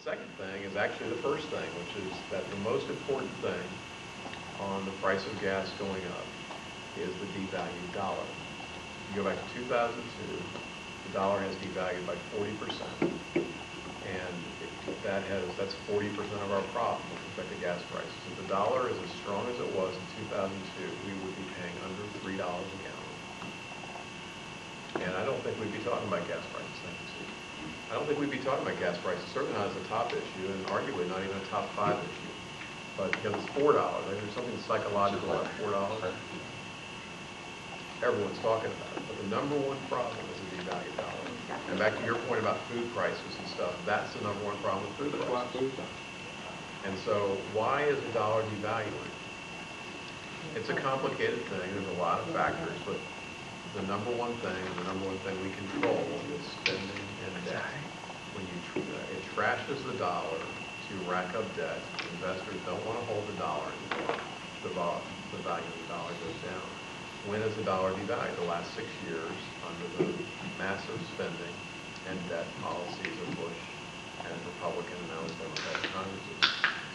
second thing is actually the first thing, which is that the most important thing on the price of gas going up is the devalued dollar. You go back to 2002, the dollar has devalued by 40%, and that's 40% of our problem with respect to gas prices. If the dollar is as strong as it was in 2002, we would be paying under $3 a gallon. And I don't think we'd be talking about gas prices, thank you, Steve. I don't think we'd be talking about gas prices, certainly not as a top issue, and arguably not even a top 5 issue. But because it's $4, there's something psychological about $4. Everyone's talking about it. But the number one problem is the devalued dollar. And back to your point about food prices and stuff, that's the number one problem with food prices. And so why is the dollar devaluing? It's a complicated thing. There's a lot of factors, but the number one thing, and the number one thing we control is spending and debt. When it trashes the dollar to rack up debt, investors don't want to hold the dollar anymore. The value of the dollar goes down. When has the dollar devalued? The last 6 years under the massive spending and debt policies of Bush and Republican and now the Democratic Congresses.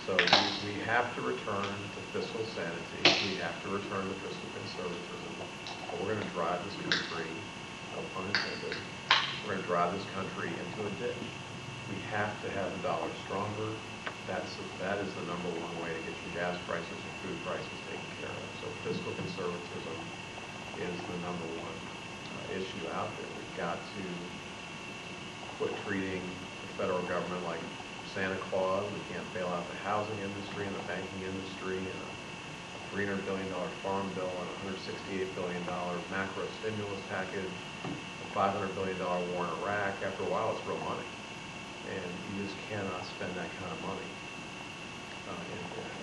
So we have to return to fiscal sanity. We have to return to fiscal conservatism. But we're going to drive this country, no pun intended, we're going to drive this country into a ditch. We have to have the dollar stronger. That is the number one way to get your gas prices and food prices taken care of. So fiscal conservatism is the number one issue out there. We've got to quit treating the federal government like Santa Claus. We can't bail out the housing industry and the banking industry and a $300 billion farm bill and a $168 billion macro stimulus package, a $500 billion war in Iraq. After a while, it's real money. And you just cannot spend that kind of money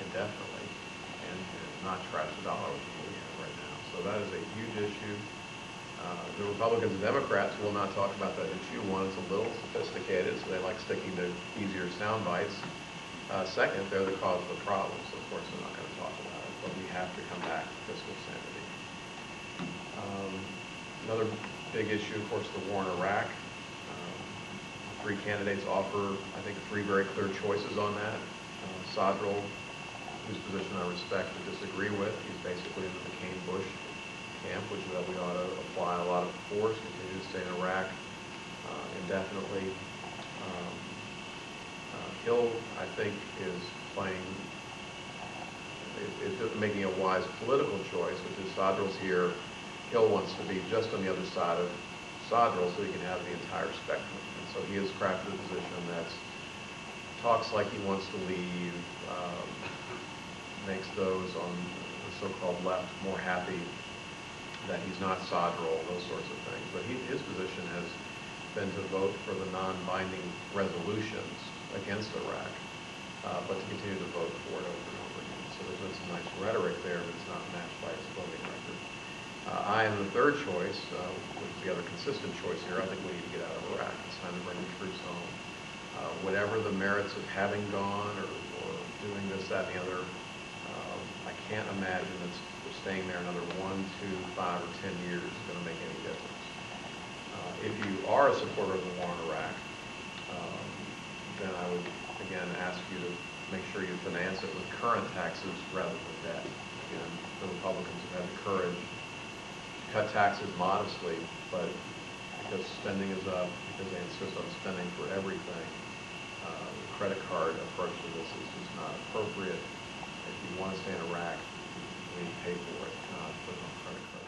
indefinitely and not trash the dollar, which is what we have right now. So that is a huge issue. The Republicans and Democrats will not talk about that issue. One, it's a little sophisticated, so they like sticking to easier sound bites. Second, they're the cause of the problem, so of course they're not going to talk about it. But we have to come back to fiscal sanity. Another big issue, of course, the war in Iraq. Three candidates offer, I think, 3 very clear choices on that. Sodrel, whose position I respect but disagree with, he's basically in the McCain-Bush camp, which is that we ought to apply a lot of force, continue to stay in Iraq indefinitely. Hill, I think, is making a wise political choice, which is Sodrel's here. Hill wants to be just on the other side of Sodrel so he can have the entire spectrum. And so he has crafted a position that talks like he wants to leave, makes those on the so-called left more happy that he's not Sodrel, those sorts of things. But his position has been to vote for the non-binding resolutions against Iraq, but to continue to vote for it over and over again. So there's been some nice rhetoric there, but it's not matched by his voting record. I am the third choice, which is the other consistent choice here. I think we need to get out of Iraq. It's time to bring the troops home. Whatever the merits of having gone or doing this, that, and the other, I can't imagine that staying there another 1, 2, 5, or 10 years is going to make any difference. If you are a supporter of the war in Iraq, then I would, again, ask you to make sure you finance it with current taxes rather than debt. Again, the Republicans have had the courage to cut taxes modestly, but because spending is up, because they insist on spending for everything, the credit card approach to this is just not appropriate. If you want to stay in Iraq, you need to pay for it, not put it on credit card.